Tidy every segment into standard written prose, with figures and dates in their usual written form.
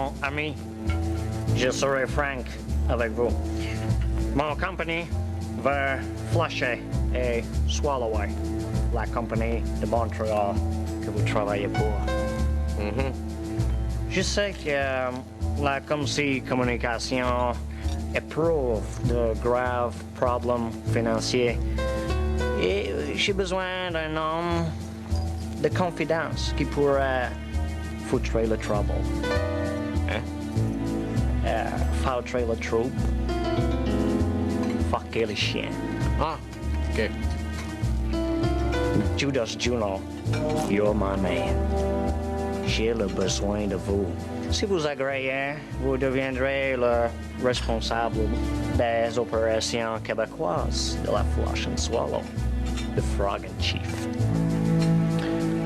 mon ami. Je serai franc avec vous. Mon compagnie va flusher et swallower la compagnie de Montréal que vous travaillez pour. Je sais que la Comsi Communication éprouve de graves problèmes financiers et j'ai besoin d'un homme de confidence qui pourrait foutre le trouble. Hein? Foutre le trouble. Fucker les chiens. Ah, OK. Judas Juno, you're my man. J'ai le besoin de vous. Si vous agréez, vous deviendrez le responsable des opérations québécoises de la Flush and Swallow, the Frog and Chief.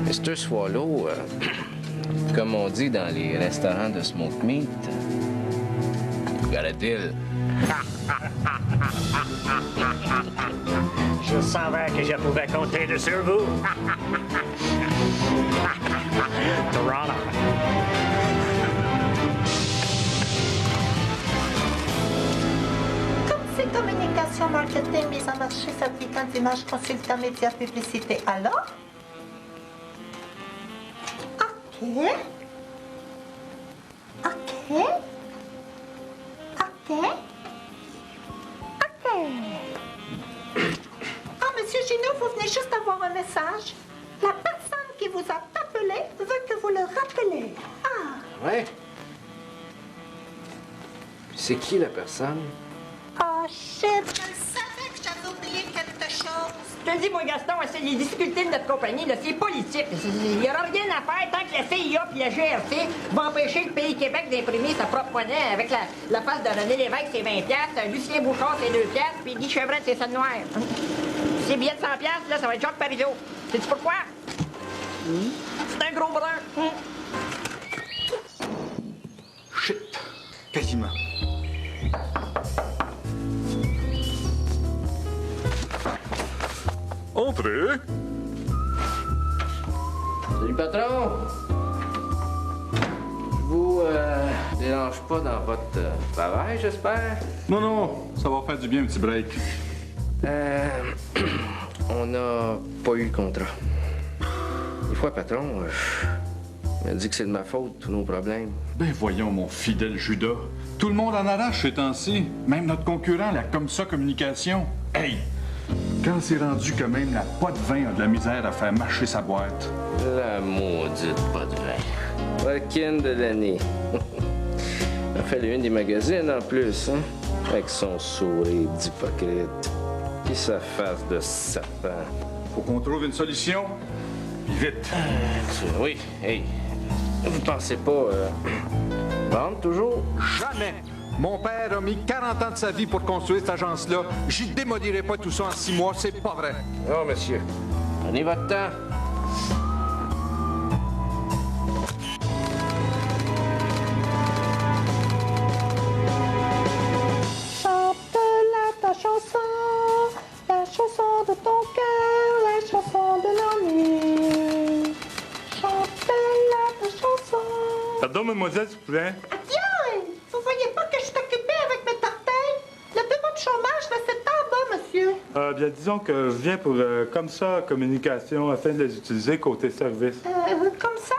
Mr. Swallow, comme on dit dans les restaurants de Smoke Meat, got a deal. Je savais que je pouvais compter sur vous. Toronto. Comsi Communication Marketing mise en marché fabricant d'images consultant médias publicité. Alors? OK. OK. OK. OK. Ah, Monsieur Gino, vous venez juste d'avoir un message. La personne qui vous a appelé veut que vous le rappelez. Ah. Ouais. C'est qui la personne? Oh, shit. Je savais que j'avais oublié quelque chose. Je te dis, moi, Gaston, c'est les difficultés de notre compagnie, là, c'est politique. Il n'y aura rien à faire tant que la CIA et la GRC vont empêcher le pays Québec d'imprimer sa propre monnaie avec la face de René Lévesque, c'est 20$, Lucien Bouchard, c'est 2$, puis Guy Chevrette, c'est ça de noir. Ces billets de 100$, là, ça va être Jacques Parizeau. Sais-tu pourquoi? C'est un gros brun. Shit! Quasiment. Entrez! Salut, patron! Je vous dérange pas dans votre travail, j'espère? Non, ça va faire du bien, un petit break. On n'a pas eu le contrat. Des fois, patron, il m'a dit que c'est de ma faute, tous nos problèmes. Ben voyons, mon fidèle Judas. Tout le monde en arrache ces temps-ci. Même notre concurrent, la Comsa Communication. Hey! Quand c'est rendu que même la pas de vin a de la misère à faire marcher sa boîte. La maudite pas de vin. Requin de l'année. On fait une des magazines en plus, hein? Avec son sourire d'hypocrite. Puis sa face de serpent. Faut qu'on trouve une solution. Puis vite. Oui, hey. Vous pensez pas vendre toujours? Jamais! Mon père a mis 40 ans de sa vie pour construire cette agence-là. J'y démolirai pas tout ça en 6 mois, c'est pas vrai. Non, monsieur. Prenez votre temps. Chante-la ta chanson, la chanson de ton cœur, la chanson de l'ennui. Chante-la ta chanson. Pardon, mademoiselle, s'il vous plaît. Tiens, vous voyez pas que je suis occupée avec mes tortelles? Le bureau de chômage, là, c'est en bas, monsieur. Bien, disons que je viens pour comme ça, communication, afin de les utiliser côté service. Comme ça,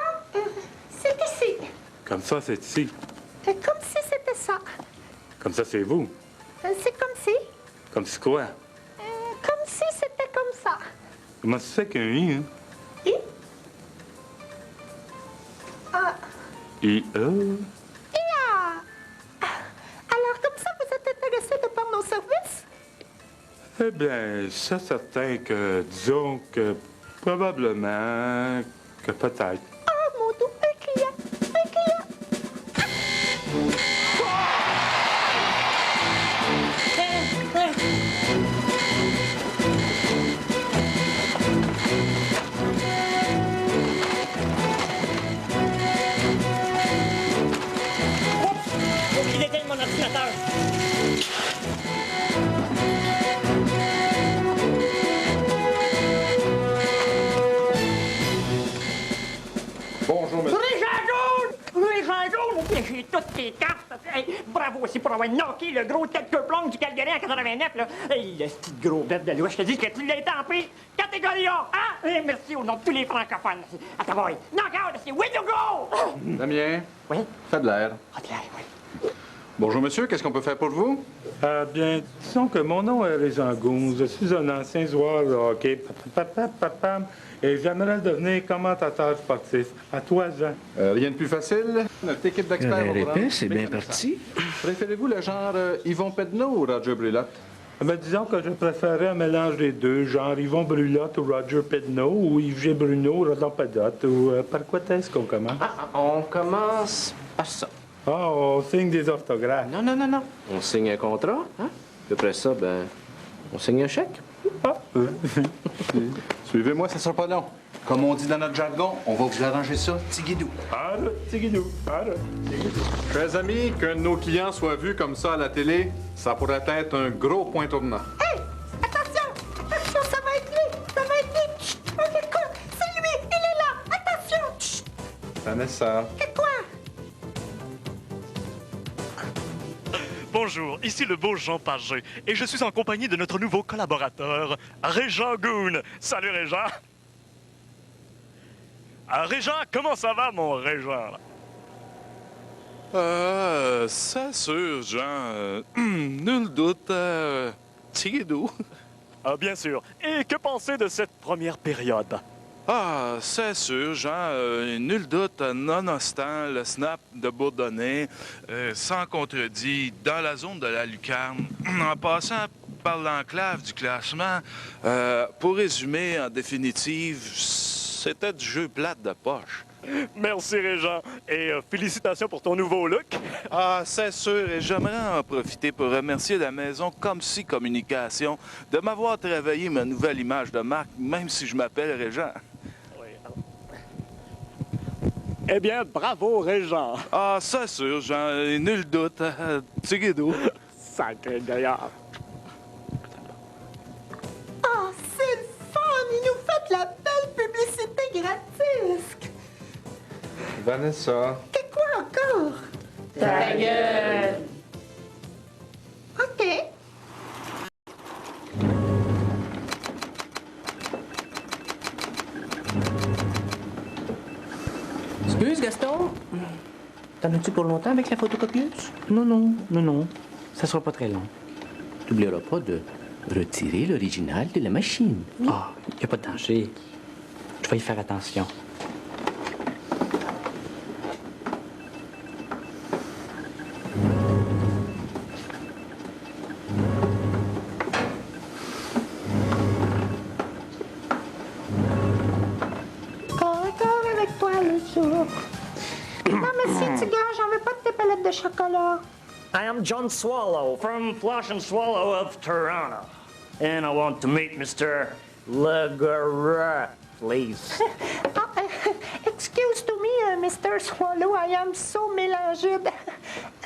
c'est ici. Comme ça, c'est ici. Comme si c'était ça. Comme ça, c'est vous. C'est comme si. Comme si quoi? Comme si c'était comme ça. Comment ça se fait qu'un I, hein? Et? Ah. I-E? Alors, comme ça, vous êtes intéressé de prendre nos services? Eh bien, c'est certain que, disons que, probablement, que peut-être. Ah, mon doux, un client, un client. Faut qu'il éteigne mon ordinateur. Bonjour, monsieur. Les gens jaunes, mon péché gagné toutes tes cartes. Hey, bravo aussi pour avoir knocké le gros tête que plomb du Calgary en 89, là. Hey, le petit gros bête de l'Ouest, je te dis que tu l'as été en prix. Catégorie A, hein? Et merci au nom de tous les francophones. Attends, boy. Knock-out, c'est where you go! Damien, Oui? fais de l'air. Ah, de l'air, oui. Bonjour, monsieur. Qu'est-ce qu'on peut faire pour vous? Bien, disons que mon nom est Régent Goons. Je suis un ancien joueur de hockey. Et j'aimerais devenir commentateur sportif. À toi, Jean. Rien de plus facile. Notre équipe d'experts va vous rendre c'est bien mécanicien. parti. Préférez-vous le genre Yvon Pedneau ou Roger Brulotte? Disons que je préférais un mélange des deux, genre Yvon Brulotte ou Roger Pedneau, ou Yves Bruno ou Rodon Padotte, ou par quoi est-ce qu'on commence? On commence par ça. Ah, on signe des orthographes. Non. On signe un contrat, hein? Puis après ça, ben, on signe un chèque. Suivez-moi, ça sera pas long. Comme on dit dans notre jargon, on va vous arranger ça, tigidou. Chers amis, qu'un de nos clients soit vu comme ça à la télé, ça pourrait être un gros point tournant. Hey! Attention! Attention, ça va être lui! Ça va être lui! Chut! On écoute! C'est lui! Il est là! Attention! Chut! Vanessa. C'est quoi? Bonjour, ici le beau Jean Pagé, et je suis en compagnie de notre nouveau collaborateur, Régent Goon. Salut Régent! Régent, comment ça va, mon Régent? C'est sûr, Jean. Nul doute. Tigidou. Ah, bien sûr. Et que penser de cette première période? Ah, c'est sûr, Jean. Nul doute, nonobstant le snap de Bourdonnais, sans contredit, dans la zone de la lucarne, en passant par l'enclave du classement, pour résumer, en définitive, c'était du jeu plate de poche. Merci, Régent. Et félicitations pour ton nouveau look. Ah, c'est sûr, et j'aimerais en profiter pour remercier la maison Comme Si Communication de m'avoir travaillé ma nouvelle image de marque, même si je m'appelle Régent. Eh bien, bravo, Régent. Ah, c'est sûr, Jean, nul doute. Tigidou. Sacré gaillard. Oh, c'est le fun! Il nous fait de la belle publicité gratis! Vanessa. C'est quoi encore? Ta gueule! OK. Excuse, Gaston. T'en as-tu pour longtemps avec la photocopieuse? Non. Ça sera pas très long. T'oublieras pas de retirer l'original de la machine. Ah, il n'y a pas de danger. Je vais y faire attention. Encore avec toi le jour. Non, merci, petit gars, j'en veux pas de tes palettes de chocolat. I am John Swallow from Flush and Swallow of Toronto. And I want to meet Mr. Legarrette, please. Excuse to me, Mr. Swallow, I am so mélangé.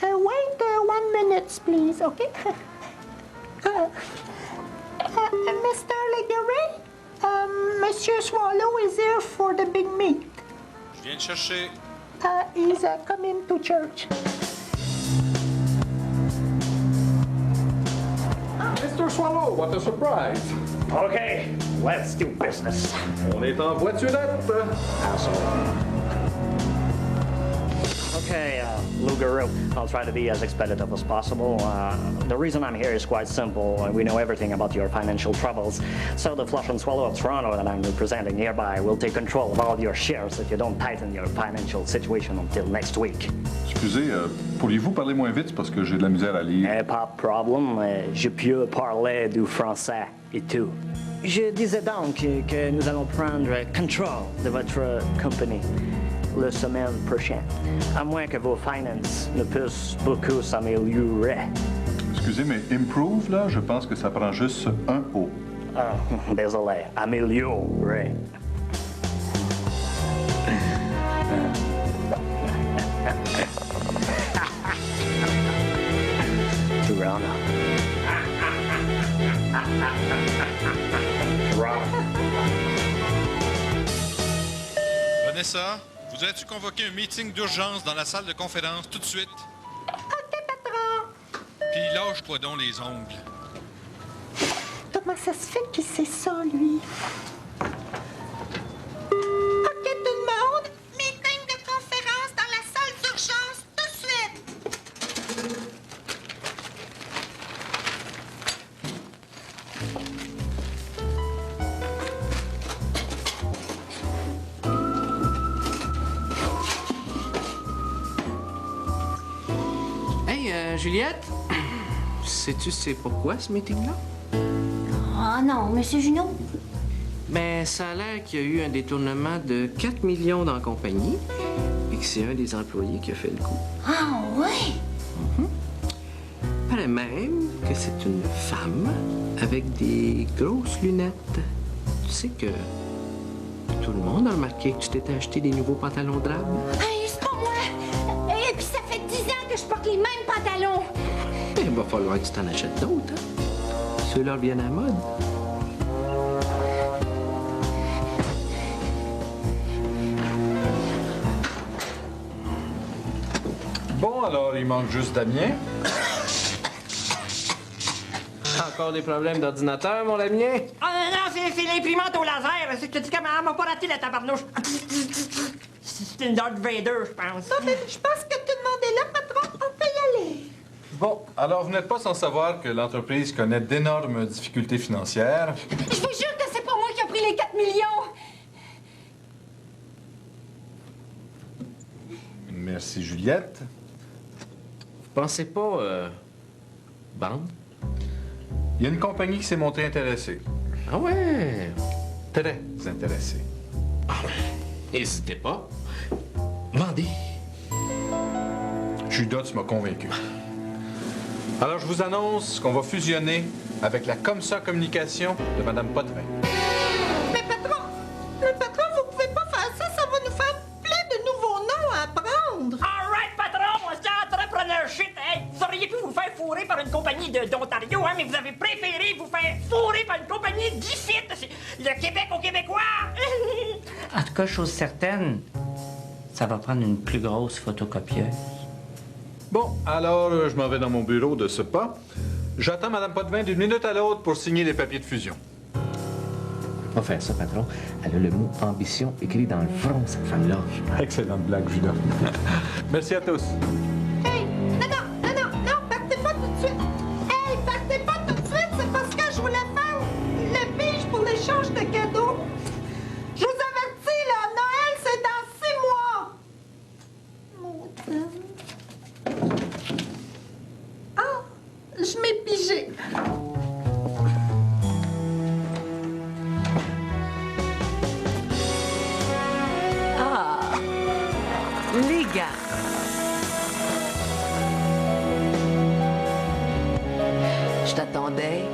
Wait 1 minute, please, okay? Mr. Legarrette, Monsieur Swallow is here for the big meet. Je viens de chercher. He's coming to church. Mr. Swallow, what a surprise! Okay, let's do business. On est en voiturette. Okay, Lugaroo, I'll try to be as expeditive as possible. The reason I'm here is quite simple. We know everything about your financial troubles. So the Flush and Swallow of Toronto that I'm representing hereby will take control of all your shares if you don't tighten your financial situation until next week. Excusez, pourriez-vous parler moins vite parce que j'ai de la misère à lire? Pas de problème, je peux parler du français et tout. Je disais donc que nous allons prendre contrôle de votre compagnie la semaine prochaine, à moins que vos finances ne puissent beaucoup s'améliorer. Excusez, mais improve, là, je pense que ça prend juste un O. Ah, désolé, améliorer. Toronto. Vanessa, Voudrais-tu convoquer un meeting d'urgence dans la salle de conférence tout de suite? OK, patron. Puis lâche-toi donc les ongles. Comment ça se fait qu'il sait ça, lui? OK, tout le monde. Meeting de conférence dans la salle d'urgence tout de suite. Hey, Juliette, sais-tu c'est pourquoi ce meeting-là? Ah non, Monsieur Junot. Ben, ça a l'air qu'il y a eu un détournement de 4 millions dans la compagnie et que c'est un des employés qui a fait le coup. Ah ouais? Paraît même que c'est une femme avec des grosses lunettes. Tu sais que tout le monde a remarqué que tu t'étais acheté des nouveaux pantalons drap. Hey, c'est pas moi. Et puis ça fait 10 ans que je porte les mêmes pantalons. Il va falloir que tu t'en achètes d'autres, hein? Ceux-là reviennent à la mode. Bon, alors, il manque juste Damien. Encore des problèmes d'ordinateur, mon Damien? Ah non, c'est l'imprimante au laser. Je te dis comment elle m'a pas raté la tabarnouche. C'est une Darth Vader, je pense. Non, mais je pense que tout le monde est là, patron. On peut y aller. Bon, alors vous n'êtes pas sans savoir que l'entreprise connaît d'énormes difficultés financières. Je vous jure que c'est pas moi qui ai pris les 4 millions. Merci, Juliette. Vous pensez pas, bande? Il y a une compagnie qui s'est montrée intéressée. Ah ouais? Très intéressée. N'hésitez pas. Mandez. Judas, tu m'as convaincu. Alors, je vous annonce qu'on va fusionner avec la Comsa Communication de Mme Potvin. Mais patron, vous pouvez pas faire ça. Ça va nous faire plein de nouveaux noms à apprendre. All right, patron, c'est entrepreneurship. Hey, vous auriez pu vous faire fourrer par une compagnie d'Ontario, hein, mais vous avez préféré vous faire fourrer par une compagnie d'ici. C'est le Québec aux Québécois. En tout cas, chose certaine, ça va prendre une plus grosse photocopieuse. Bon, alors, je m'en vais dans mon bureau de ce pas. J'attends Mme Potvin d'une minute à l'autre pour signer les papiers de fusion. On va faire ça, patron. Elle a le mot ambition écrit dans le front, cette femme-là. Excellente blague, Judas. Merci à tous. Hey, non, partez pas tout de suite. Hey, partez pas tout de suite. C'est parce que je voulais faire le pige pour l'échange de cadeaux. Je vous avertis, là, Noël, c'est dans 6 mois. Maudine. Ah, je m'ai pigé. Ah, les gars. Je t'attendais.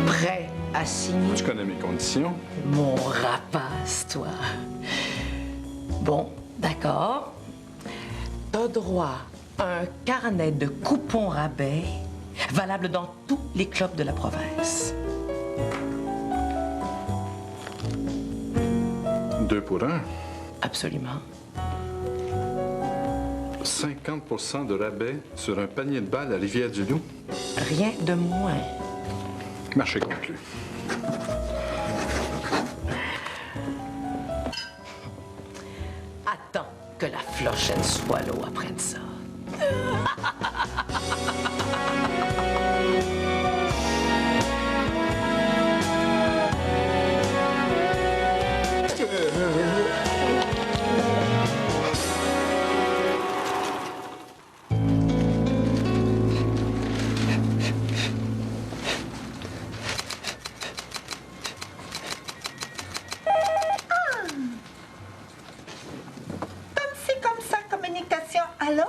Prêt à signer? Tu connais mes conditions. Mon rapace, toi. Bon, d'accord. T'as droit à un carnet de coupons rabais valable dans tous les clubs de la province. 2 pour 1. Absolument. 50 de rabais sur un panier de balles à Rivière-du-Loup. Rien de moins. Marché conclu. Attends que la flochette Swallow apprenne ça. Comme ça, communication. Allô?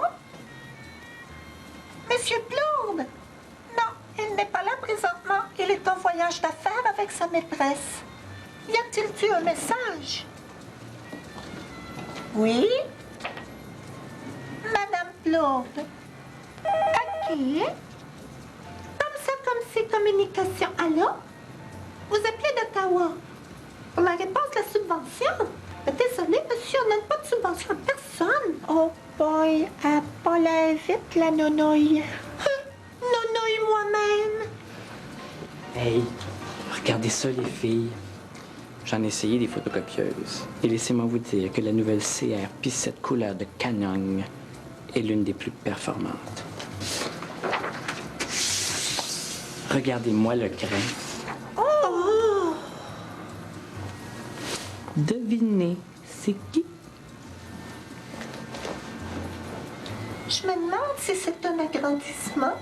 Monsieur Plourde? Non, il n'est pas là présentement. Il est en voyage d'affaires avec sa maîtresse. Y a-t-il eu un message? Oui? Madame Plourde. À qui? Comme c'est Communication. Allô? Vous appelez d'Ottawa? Pour la réponse de la subvention? Désolé, monsieur, on n'a pas de subvention à personne. Oh boy, pas la vite, la nonouille. Nonouille moi-même. Hey, regardez ça, les filles. J'en ai essayé des photocopieuses. Et laissez-moi vous dire que la nouvelle CR P7 couleur de Canon est l'une des plus performantes. Regardez-moi le grain. Oh! Devinez, c'est qui? Je me demande si c'est un agrandissement.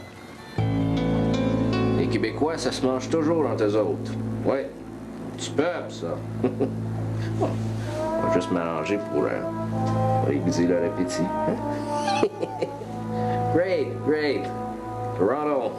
Les Québécois, ça se mange toujours entre eux autres. Ouais. Du peuple, ça. On va juste m'arranger pour aiguiser leur appétit. Hein? Great. Toronto.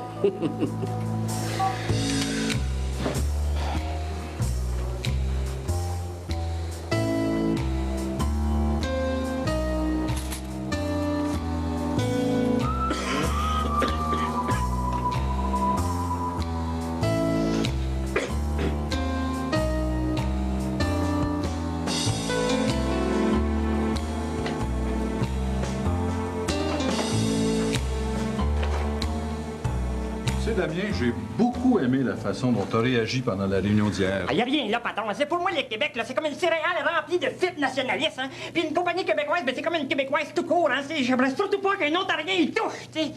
Damien, j'ai beaucoup aimé la façon dont tu as réagi pendant la réunion d'hier. Il n'y a rien là, patron. C'est pour moi, le Québec, là, c'est comme une céréale remplie de fits nationalistes. Hein? Puis une compagnie québécoise, ben, c'est comme une québécoise tout court. Hein? J'aimerais surtout pas qu'un Ontarien y touche, tu sais.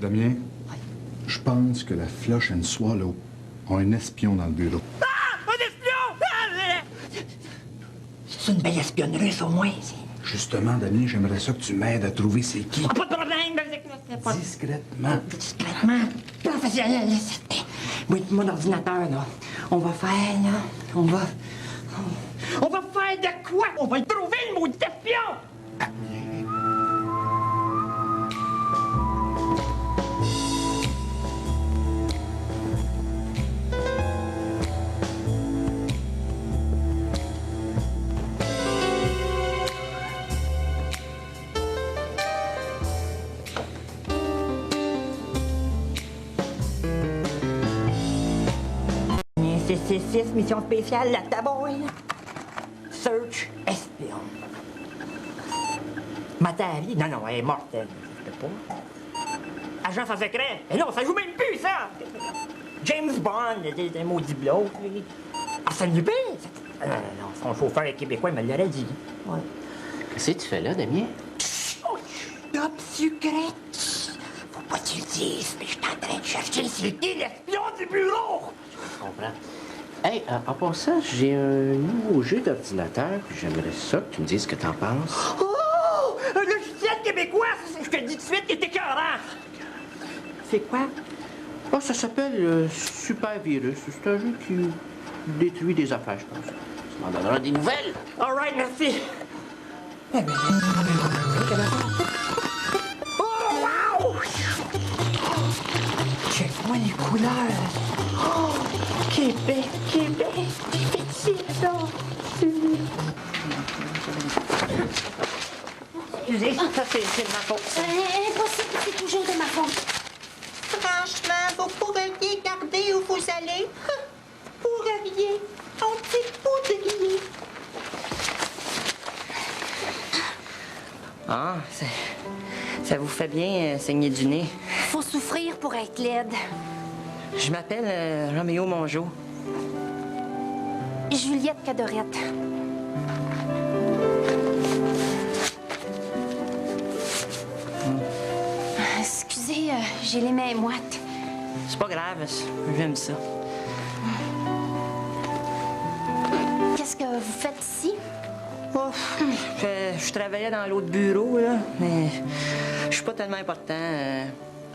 Damien, je pense que la Flush and Swallow ont un espion dans le bureau. Ah! Un espion! C'est une belle espionne russe, au moins. Justement, Damien, j'aimerais ça que tu m'aides à trouver c'est qui. Ah, pas de problème. Discrètement. Discrètement. Professionnel. Mon ordinateur, là. On va faire, là. On va faire de quoi? On va le trouver, le maudit espion! C'est mission spéciale, la taboille. Search espion. Matari? Non, elle est morte, elle. Je sais pas. Agent sans secret? Et non, ça joue même plus, ça! James Bond, des maudits blocs, lui. Arsène Lupin? Non, son chauffeur québécois me l'aurait dit. Ouais. Qu'est-ce que tu fais là, Damien? Oh, top secret! Faut pas que tu le dises, mais je suis en train de chercher c'est qui l'espion du bureau! Je comprends. Hey, en passant, j'ai un nouveau jeu d'ordinateur, puis j'aimerais ça que tu me dises ce que t'en penses. Oh! Un logiciel québécois! Je te le dis tout de suite, il est écœurant! C'est quoi? Oh, ça s'appelle Super Virus. C'est un jeu qui détruit des affaires, je pense. Tu m'en donneras des nouvelles. All right, merci. Oh, wow! Check-moi les couleurs. Oh, Québec. Ça. Excusez, ça c'est de ma faute. Impossible, c'est toujours de ma faute. Franchement, vous pourriez garder où vous allez. Pourriez. On dit poudrier. Ah, ça vous fait bien saigner du nez. Faut souffrir pour être laide. Je m'appelle Roméo Mongeau. Juliette Cadorette. Excusez, j'ai les mains moites. C'est pas grave, j'aime ça. Qu'est-ce que vous faites ici? Oh, je travaillais dans l'autre bureau, là, mais je suis pas tellement important.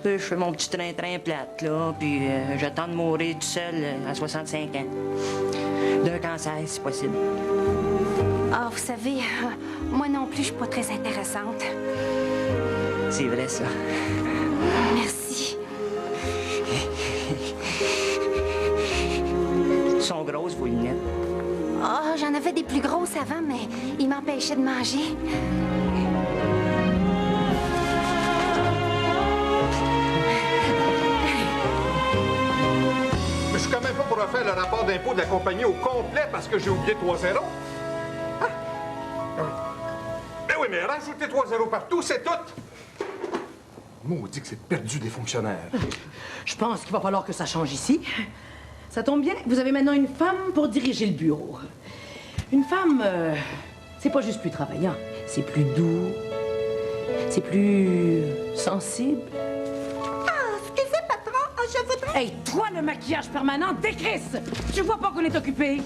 Je fais mon petit train-train plate, là, puis j'attends de mourir tout seul à 65 ans. D'un cancer, si possible. Ah, vous savez, moi non plus, je suis pas très intéressante. C'est vrai, ça. Merci. Sont grosses, vos lunettes. Ah, j'en avais des plus grosses avant, mais ils m'empêchaient de manger. pour refaire le rapport d'impôt de la compagnie au complet parce que j'ai oublié 3 zéros? Hein? Ben oui, mais rajouter 3 zéros partout, c'est tout! Maudit que c'est perdu des fonctionnaires. Je pense qu'il va falloir que ça change ici. Ça tombe bien, vous avez maintenant une femme pour diriger le bureau. Une femme, c'est pas juste plus travaillant, c'est plus doux, c'est plus sensible. Ah, excusez, patron, je voudrais... Hey, toi, le maquillage permanent, décrisse! Tu vois pas qu'on est occupé?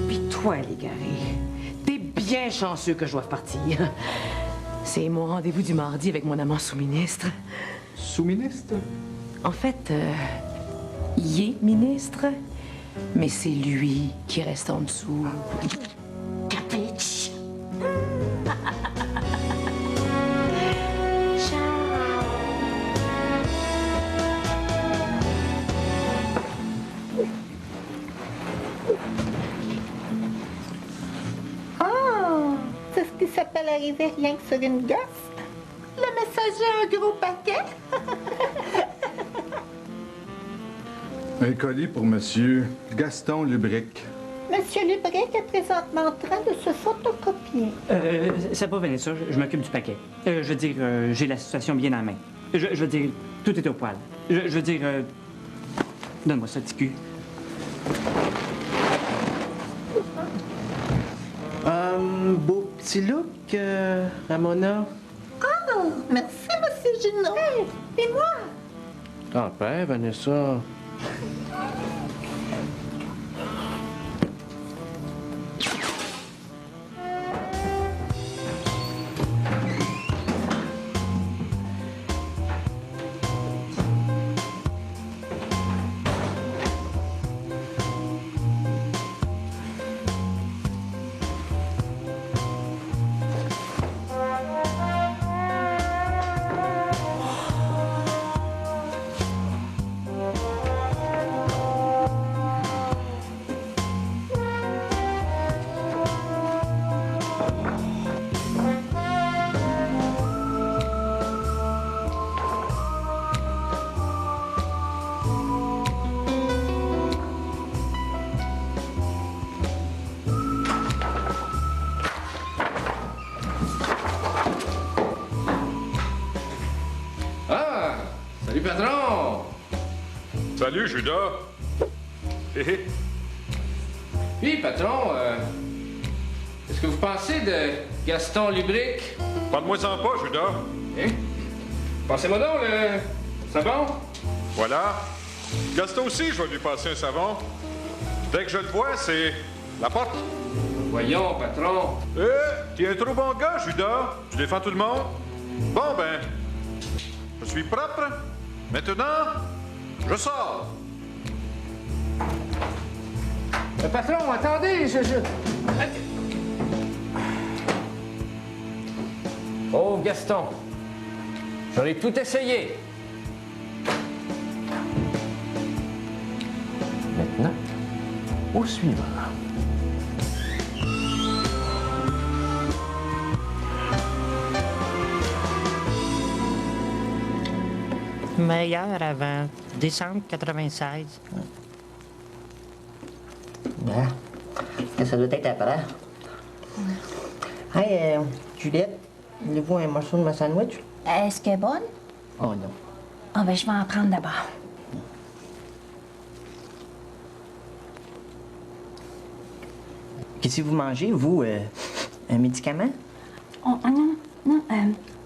Puis toi, l'égaré, t'es bien chanceux que je doive partir. C'est mon rendez-vous du mardi avec mon amant sous-ministre. Sous-ministre? En fait, il est ministre, mais c'est lui qui reste en dessous. Capitch. Ah, c'est ce qui s'appelle arriver rien que sur une gosse. Le messager a un gros paquet. Un colis pour monsieur Gaston Lubric. Monsieur Lubric est présentement en train de se photocopier. Ça va, Vanessa, je m'occupe du paquet. Je veux dire, j'ai la situation bien en main. Je veux dire, tout est au poil. Je veux dire, donne-moi ça, petit cul. Beau petit look, Ramona. Ah, merci, monsieur Junot. Hey, et moi? T'en perds, Vanessa. Salut, patron! Salut, Judas! Hé hé! Oui, patron, qu'est-ce que vous pensez de Gaston Lubric? Parle-moi-en pas, Judas! Hein? Passez-moi donc le savon. Voilà. Gaston aussi, je vais lui passer un savon. Dès que je le vois, c'est la porte. Voyons, patron. T'es un trop bon gars, Judas. Tu défends tout le monde? Bon, ben, je suis propre. Maintenant, je sors. Patron, attendez, Oh, Gaston, j'en ai tout essayé. Maintenant, au suivant. Meilleur avant décembre 96. Ah, ça doit être après. Hey, Juliette, voulez-vous un morceau de ma sandwich? Est-ce qu'elle est bonne? Oh non. Ah, ben, je vais en prendre d'abord. Qu'est-ce que vous mangez, vous? Un médicament? Oh, non,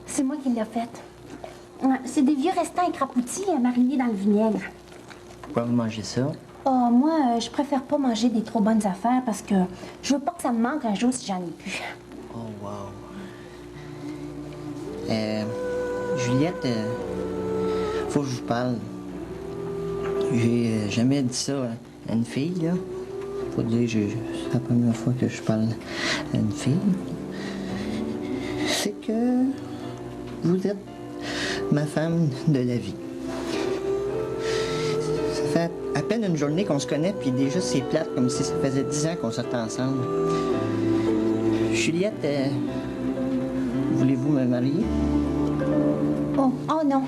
c'est moi qui l'ai fait. C'est des vieux restants écrapoutis marinés dans le vinaigre. Pourquoi vous mangez ça? Oh, moi, je préfère pas manger des trop bonnes affaires parce que je veux pas que ça me manque un jour si j'en ai plus. Oh, wow. Juliette, faut que je vous parle. J'ai jamais dit ça à une fille, là. Faut dire, c'est la première fois que je parle à une fille. C'est que vous êtes ma femme de la vie. Ça fait à peine une journée qu'on se connaît, puis déjà c'est plate, comme si ça faisait 10 ans qu'on sortait ensemble. Juliette, voulez-vous me marier? Oh non.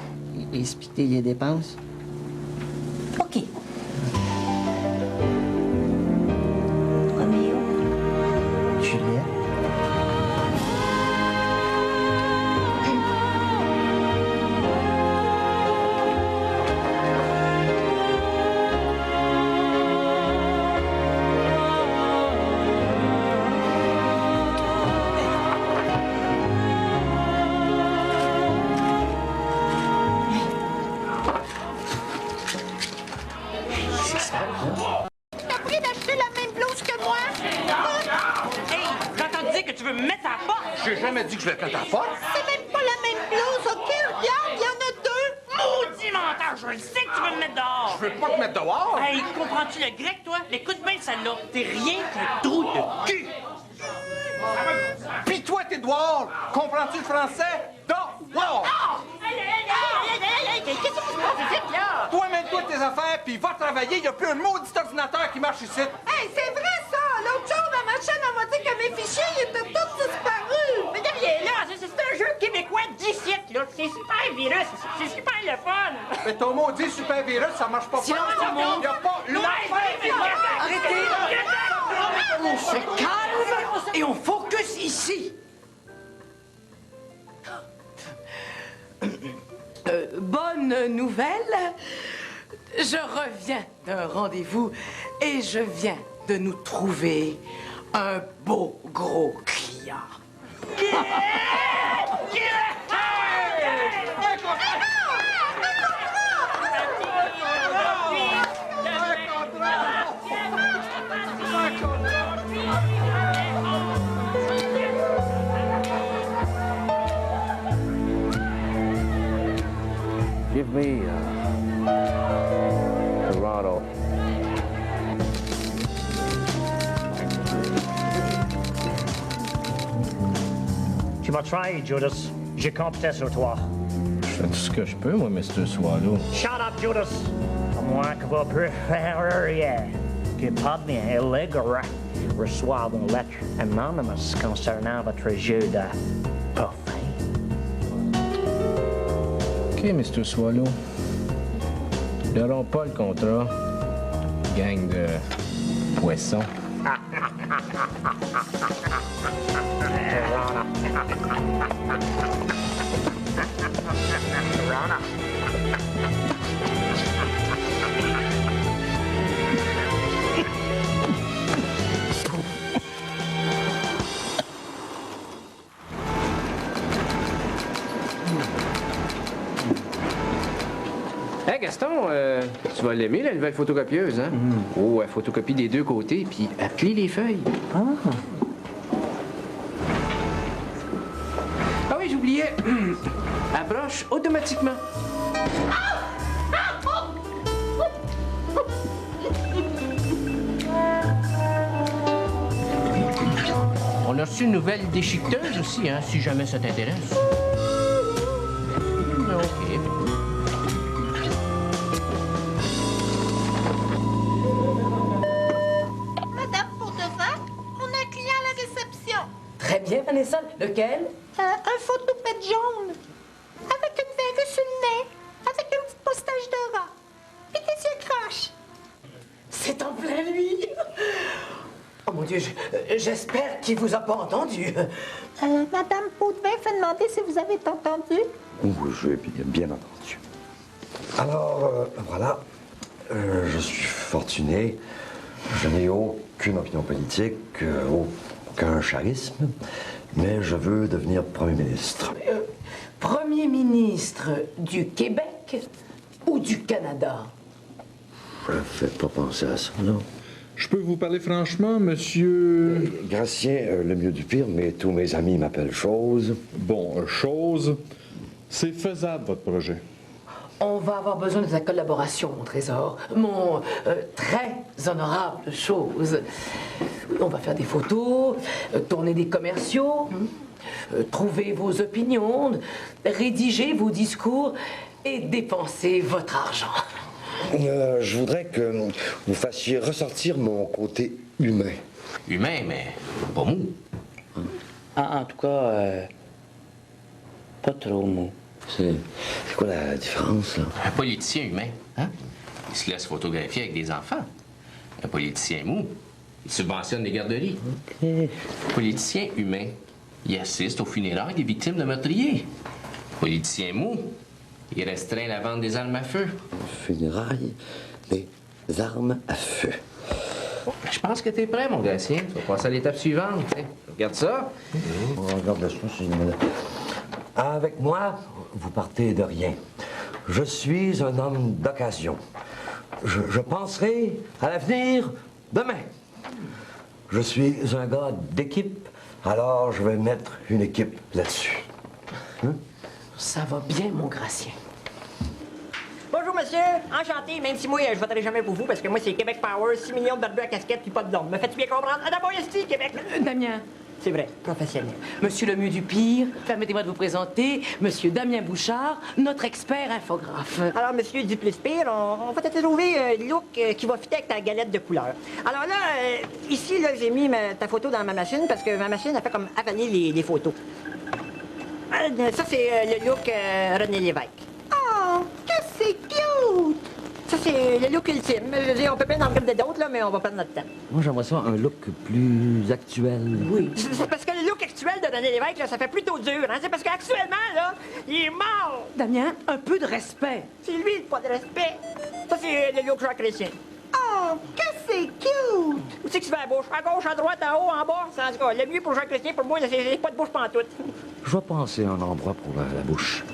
Et splitter les dépenses? OK. veux me mettre à la porte? J'ai jamais dit que je vais te mettre à la porte. C'est même pas la même blouse, OK? Regarde, il y en a deux. Maudit menteur, je le sais que tu veux me mettre dehors. Je veux pas te mettre dehors. Hey, comprends-tu le grec, toi? Écoute bien celle-là. T'es rien qu'un trou de cul. Pis toi, t'es dehors. Comprends-tu le français? Dehors. Qu'est-ce qui se passe ici, là? Toi, mets-toi tes affaires, puis va travailler. Y a plus un maudit ordinateur qui marche ici. Hey, c'est vrai, ça! L'autre jour, dans ma chaîne, on m'a dit que mes fichiers ils étaient tous disparus! Mais derrière là, c'est un jeu québécois d'ici, là. C'est super virus, c'est super le fun. Mais ton maudit super virus, ça marche pas. Silence, tout le monde. Y a pas l'affaire qui marche. Arrêtez! On se calme et on focus ici. Bonne nouvelle, je reviens d'un rendez-vous et je viens de nous trouver un beau gros client. Give me Toronto. Tu m'as trahi, Judas. J'ai compté sur toi. Je fais tout ce que je peux, moi, Mr. Swallow. Shut up, Judas. À moins que vous préfériez que Podney et Legora reçoivent une lettre anonyme concernant votre jeu de parfum. OK, Mr. Swallow. Ils n'auront pas le contrat. Gang de poissons. Hey Gaston, tu vas l'aimer la nouvelle photocopieuse, hein? Oh, elle photocopie des deux côtés, puis elle plie les feuilles. Ah oui, j'oubliais. Elle broche automatiquement. On a reçu une nouvelle déchiqueteuse aussi, hein, si jamais ça t'intéresse. OK. Madame Pour-de-Vin, on a un client à la réception. Très bien, Vanessa. Lequel? Un photopète jaune. Avec une verrue sur le nez. Avec une petite moustache de rat. Et des yeux croches. C'est en plein lui. Oh mon Dieu, j'espère qu'il vous a pas entendu. Madame Potvin fait demander si vous avez entendu. Oui, j'ai bien entendu. Alors, voilà. Je suis fortuné. Je n'ai aucune opinion politique, aucun charisme, mais je veux devenir Premier ministre. Premier ministre du Québec ou du Canada? Je ne fais pas penser à ça, non. Je peux vous parler franchement, monsieur... Gratien, le mieux du pire, mais tous mes amis m'appellent Chose. Bon, Chose, c'est faisable, votre projet. On va avoir besoin de ta collaboration, mon trésor. Mon très honorable Chose. On va faire des photos, tourner des commerciaux, trouver vos opinions, rédiger vos discours et dépenser votre argent. Je voudrais que vous fassiez ressortir mon côté humain. Humain, mais pas mou. En tout cas, pas trop mou. C'est quoi la différence, là? Un politicien humain, hein? Il se laisse photographier avec des enfants. Un politicien mou, il subventionne les garderies. Un politicien humain, il assiste aux funérailles des victimes de meurtriers. Politicien mou, il restreint la vente des armes à feu. Funérailles, des armes à feu. Je pense que t'es prêt, mon Gratien. Tu vas passer à l'étape suivante. T'sais. Regarde ça. Regarde ça, c'est une... Avec moi, vous partez de rien. Je suis un homme d'occasion. Je penserai à l'avenir demain. Je suis un gars d'équipe Alors, je vais mettre une équipe là-dessus. Hein? Ça va bien, mon Gratien. Bonjour, monsieur. Enchanté, même si moi, je voterai jamais pour vous, parce que moi, c'est Québec Power, 6 millions de barbus à casquette puis pas de blonde. Me faites-tu bien comprendre? Ah, d'abord, ici, Québec. Damien. C'est vrai, professionnel. Monsieur Lemieux du Pire, permettez-moi de vous présenter Monsieur Damien Bouchard, notre expert infographe. Alors, monsieur Duplessis-Pire, on va te trouver un look qui va fitter avec ta galette de couleur. Alors là, ici, là, j'ai mis ta photo dans ma machine parce que ma machine a fait comme avaler les photos. Ça, c'est le look René Lévesque. Oh, que c'est cute! Ça, c'est le look ultime. Je veux dire, on peut bien en regarder d'autres, là, mais on va prendre notre temps. Moi, j'aimerais ça un look plus actuel. Oui. C'est parce que le look actuel de René Lévesque, là, ça fait plutôt dur. Hein? C'est parce qu'actuellement, là, il est mort. Damien, un peu de respect. C'est lui, pas de respect. Ça, c'est le look Jacques-Chrétien. Oh, que c'est cute! Où c'est que tu fais la bouche? À gauche, à droite, en haut, en bas? En tout cas, le mieux pour Jacques-Chrétien, pour moi, c'est pas de bouche pantoute. Je vais penser à un endroit pour la bouche.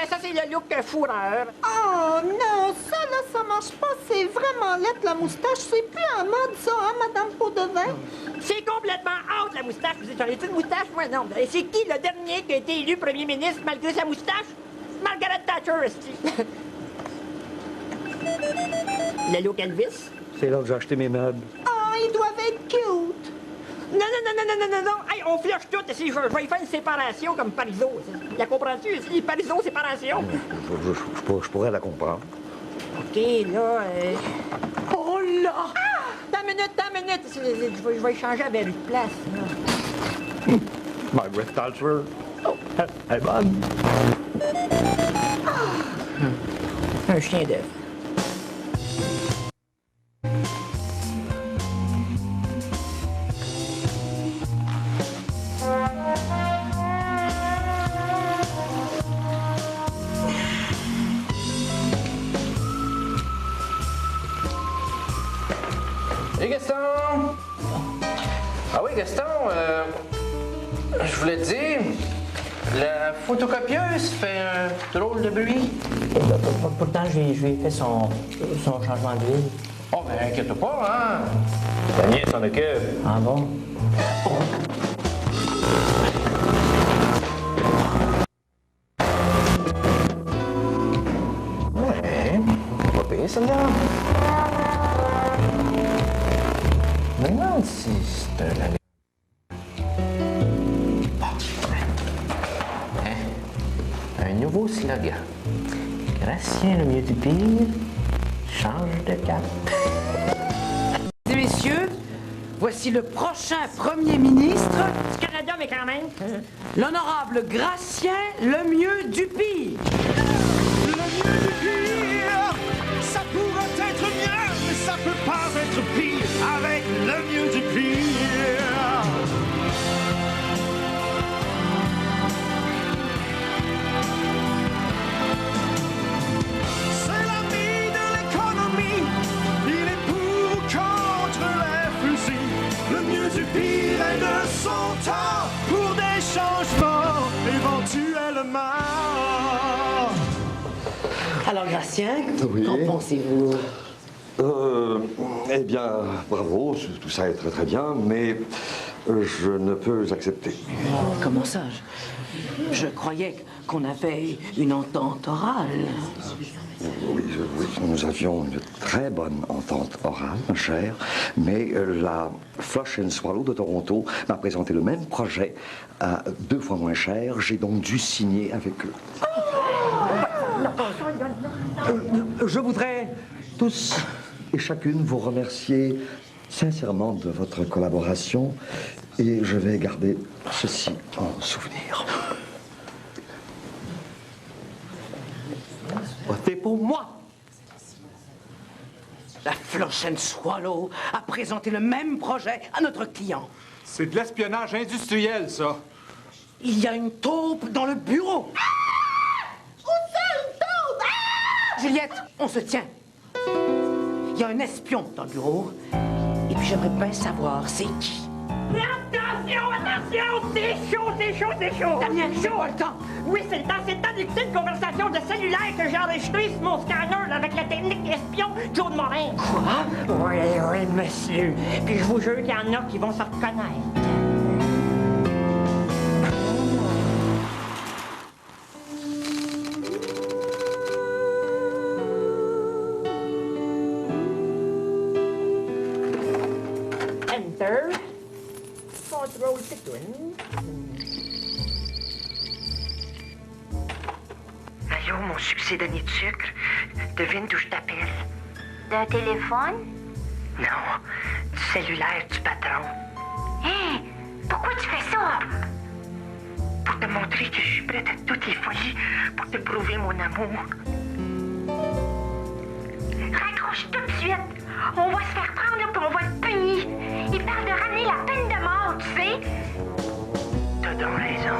Ça, c'est le look fourreur. Oh non, ça là, ça marche pas. C'est vraiment laid, la moustache. C'est plus en mode, ça, hein, Madame Pot-de-Vin? C'est complètement out, la moustache. J'en ai une moustache, moi, non. Et c'est qui le dernier qui a été élu premier ministre malgré sa moustache? Margaret Thatcher, esti. Le look Elvis. C'est là que j'ai acheté mes meubles. Oh, ils doivent être cute. Non. Hey, on flush tout. Je vais y faire une séparation comme Parizeau. La comprends-tu? Ici, Parizeau, séparation. Je pourrais la comprendre. OK, là... Oh là! Ah! Attends une minute. Je vais changer avec une place, là. Margaret Thatcher. Oh, elle est bonne. Un chien d'œuvre. Hey Gaston! Ah oui, Gaston, je voulais te dire, la photocopieuse fait un drôle de bruit. Pourtant, je lui ai fait son changement de ville. Oh, ben inquiète pas, hein? Daniel s'en occupe. Ah bon? Ouais, pas pire celle-là. Je me demande si c'est un ami. Un nouveau slogan. Gratien Lemieux du Pire change de cap. Mesdames et messieurs, voici le prochain premier ministre Du Canada, mais quand même. l'honorable Gratien Lemieux du Pire. Lemieux du Pire, ça pourrait être mieux, mais ça peut pas être pire avec Lemieux du Pire. C'est l'ami de l'économie, il est pour ou contre les fusils. Lemieux du Pire est de son temps pour des changements éventuellement. Alors, Gratien, Oui. qu'en pensez-vous? Eh bien, bravo, tout ça est très très bien, mais je ne peux accepter. Comment ça? Je croyais qu'on avait une entente orale. Oui, nous avions une très bonne entente orale, ma chère, mais la Flush and Swallow de Toronto m'a présenté le même projet à 2 fois moins cher. J'ai donc dû signer avec eux. Je voudrais tous et chacune vous remercier sincèrement de votre collaboration et je vais garder ceci en souvenir. Votez pour moi! La Flush and Swallow a présenté le même projet à notre client. C'est de l'espionnage industriel, ça. Il y a une taupe dans le bureau. Où ça, une taupe? Ah! Juliette, on se tient. Il y a un espion dans le bureau. Et puis j'aimerais bien savoir c'est qui. Attention, c'est chaud. Damien, c'est pas le temps. Oui, c'est le temps d'écouter une conversation de cellulaire que j'ai enregistrée sur mon scanner là, avec la technique espion Claude Morin. Quoi? Oui, monsieur. Puis je vous jure qu'il y en a qui vont se reconnaître. Enter. Contrôle, c'est tout. Allô, mon succès donné de sucre. Devine d'où je t'appelle. D'un téléphone? Non, du cellulaire du patron. Hé! Pourquoi tu fais ça? Pour te montrer que je suis prête à toutes les folies pour te prouver mon amour. Raccroche tout de suite. On va se faire prendre, là, puis on va être puni. Il parle de ramener la peine de mort, tu sais. T'as donc raison.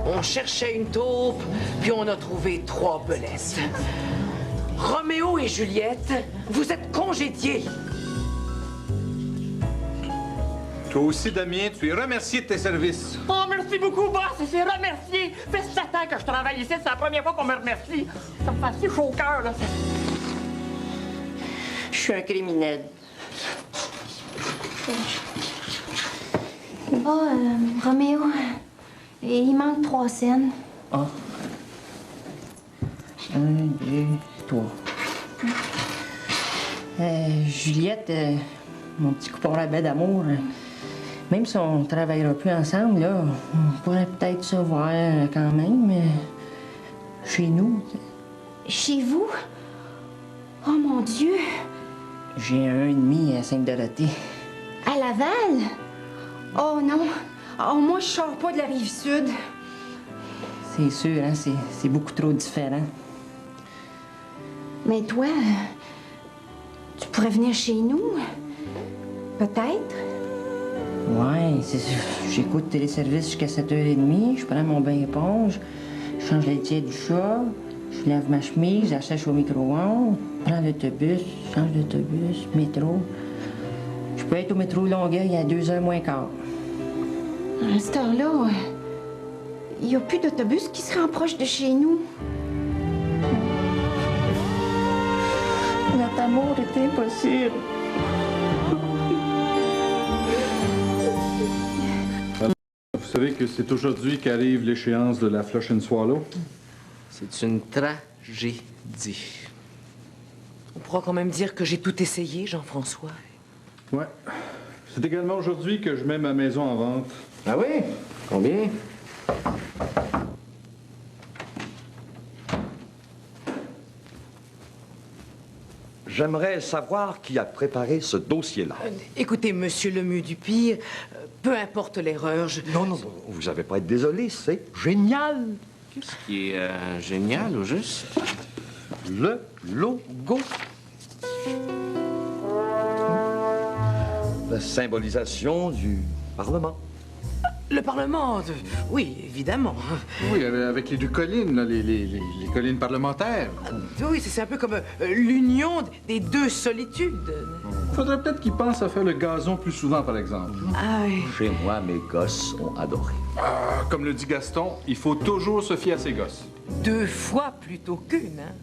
On cherchait une taupe, puis on a trouvé 3 belettes. Roméo et Juliette, vous êtes congédiés. Toi aussi, Damien, tu es remercié de tes services. Oh, merci beaucoup, boss. C'est remercié. Fait 7 ans que je travaille ici. C'est la première fois qu'on me remercie. Ça me fait assez chaud au cœur, là. Je suis un criminel. Oh, Roméo, il manque 3 scènes. Ah. 1, 2, 3. Juliette, mon petit coupon rabais d'amour, même si on ne travaillera plus ensemble, là, on pourrait peut-être se voir quand même, chez nous. Chez vous? Oh, mon Dieu! J'ai un demi à Sainte-Dorothée. À Laval? Oh, non. Oh, moi, je sors pas de la Rive-Sud. C'est sûr, hein, c'est beaucoup trop différent. Mais toi, tu pourrais venir chez nous? Peut-être? Ouais, j'écoute téléservice jusqu'à 7h30, je prends mon bain-éponge, je change la litière du chat, je lave ma chemise, je la sèche au micro-ondes, je prends l'autobus, je change d'autobus, métro. Je peux être au métro Longueuil à 2h moins quart. À cette heure-là, il n'y a plus d'autobus qui se rend proche de chez nous. Notre amour est impossible. Vous savez que c'est aujourd'hui qu'arrive l'échéance de la Flush and Swallow? C'est une tragédie. On pourra quand même dire que j'ai tout essayé, Jean-François. Ouais. C'est également aujourd'hui que je mets ma maison en vente. Ah oui? Combien? J'aimerais savoir qui a préparé ce dossier-là. Écoutez, monsieur Lemieux-Dupire, peu importe l'erreur, Non, vous n'avez pas à être désolé, c'est génial. Qu'est-ce qui est génial, au juste? Le logo. La symbolisation du Parlement. Le Parlement, oui, évidemment. Oui, avec les 2 collines, là, les collines parlementaires. Oui, c'est un peu comme l'union des 2 solitudes. Faudrait peut-être qu'ils pensent à faire le gazon plus souvent, par exemple. Ah oui. Chez moi, mes gosses ont adoré. Ah, comme le dit Gaston, il faut toujours se fier à ses gosses. 2 fois plutôt qu'une, hein?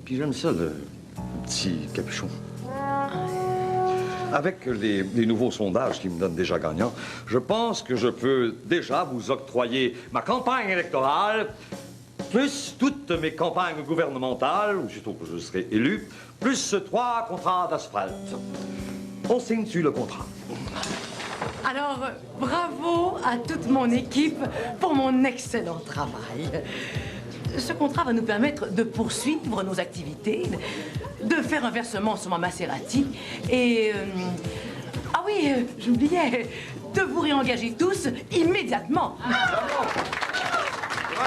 Puis j'aime ça, le petit capuchon. Avec les nouveaux sondages qui me donnent déjà gagnant, je pense que je peux déjà vous octroyer ma campagne électorale, plus toutes mes campagnes gouvernementales, aussitôt que je serai élu, plus 3 contrats d'asphalte. On signe-tu le contrat? Alors, bravo à toute mon équipe pour mon excellent travail. Ce contrat va nous permettre de poursuivre nos activités, de faire un versement sur ma Maserati et... ah oui, j'oubliais, de vous réengager tous immédiatement.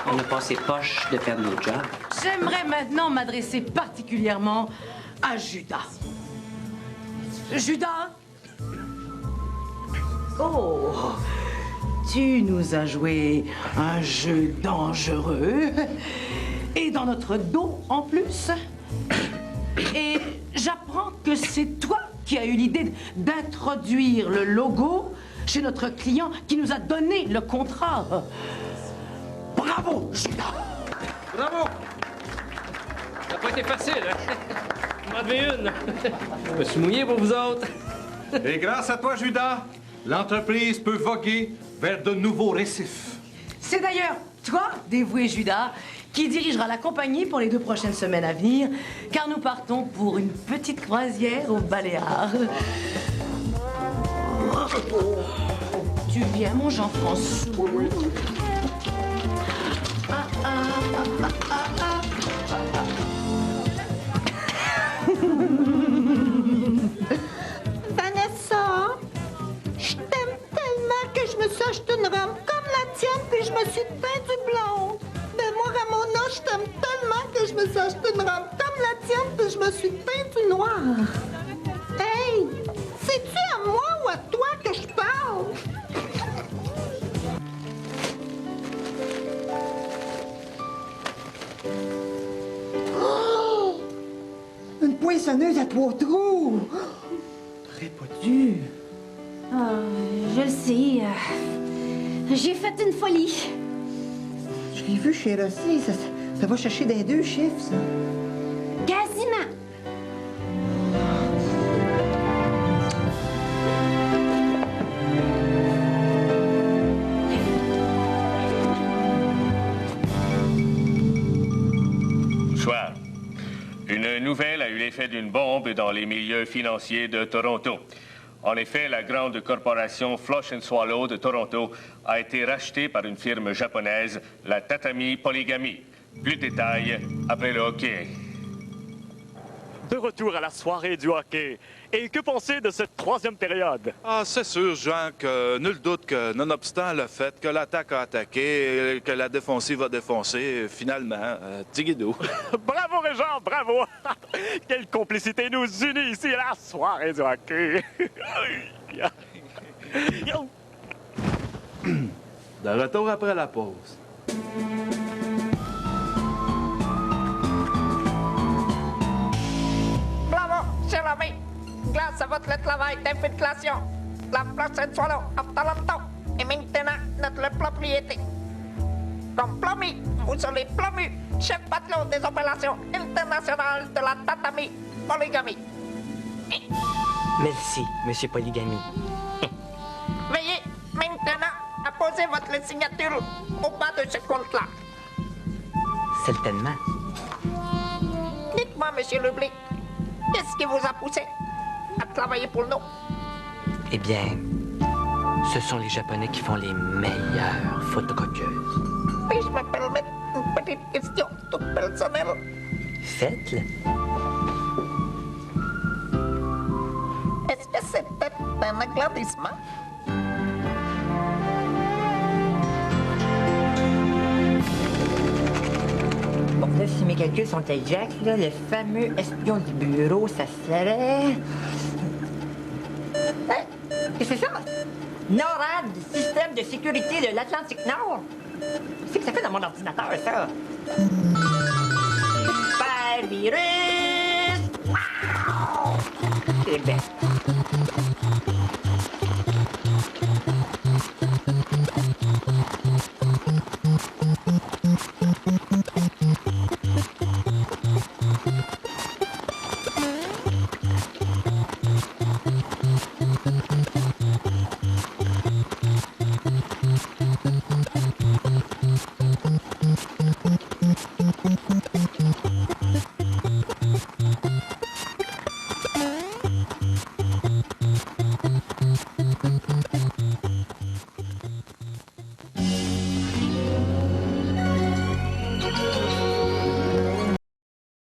On n'a pas ses poches de faire nos jobs. J'aimerais maintenant m'adresser particulièrement à Judas. Judas? Oh, tu nous as joué un jeu dangereux, et dans notre dos en plus. Et j'apprends que c'est toi qui as eu l'idée d'introduire le logo chez notre client qui nous a donné le contrat. Bravo, Judas! Bravo! Ça n'a pas été facile, hein? Vous m'en devez une. Je me suis mouillé pour vous autres. Et grâce à toi, Judas, l'entreprise peut voguer vers de nouveaux récifs. C'est d'ailleurs toi, dévoué Judas, qui dirigera la compagnie pour les 2 prochaines semaines à venir, car nous partons pour une petite croisière aux Baléares. Oh, Tu viens, mon Jean-François. Vanessa, je t'aime tellement que je me suis acheté une robe comme la tienne puis je me suis teint du blond. Mais moi, Ramona, je t'aime tellement que je me suis acheté une robe comme la tienne puis je me suis teint du noir. Hey, c'est-tu à moi ou à toi que je parle? Oh! Une poinçonneuse à 3 trous! T'aurais pas dû. Ah, je le sais. J'ai fait une folie. Je l'ai vu chez Rossi. Ça va chercher des 2 chiffres, ça. Quasiment. Bonsoir. Une nouvelle a eu l'effet d'une bombe dans les milieux financiers de Toronto. En effet, la grande corporation Flush & Swallow de Toronto a été rachetée par une firme japonaise, la Tatami Polygamy. Plus de détails après le hockey. De retour à la soirée du hockey. Et que penser de cette troisième période? Ah, c'est sûr, Jean, que nul doute que, nonobstant le fait que l'attaque a attaqué et que la défensive a défoncé, finalement, Tigidou. Bravo, Régent, bravo! Quelle complicité nous unit ici à la soirée du hockey! De retour après la pause. Bravo, cher ami. Grâce à votre travail d'infiltration, la prochaine Swallow of Toronto est maintenant notre propriété. Comme promis, vous serez promu chef matelot des opérations internationales de la Tatami Polygamy. Merci, Monsieur Polygamy. Veuillez maintenant à poser votre signature au bas de ce compte-là. Certainement. Dites-moi, Monsieur Leblanc, qu'est-ce qui vous a poussé à travailler pour nous? Eh bien, ce sont les Japonais qui font les meilleures photocopieuses. Puis-je me permettre une petite question toute personnelle? Faites-le. Est-ce que c'était un agrandissement? Bon, là, si mes calculs sont exacts, là, le fameux espion du bureau, ça serait... Hein? Qu'est-ce que c'est ça? NORAD, système de sécurité de l'Atlantique Nord. Qu'est-ce que ça fait dans mon ordinateur, ça? Super virus! Wow! C'est bien.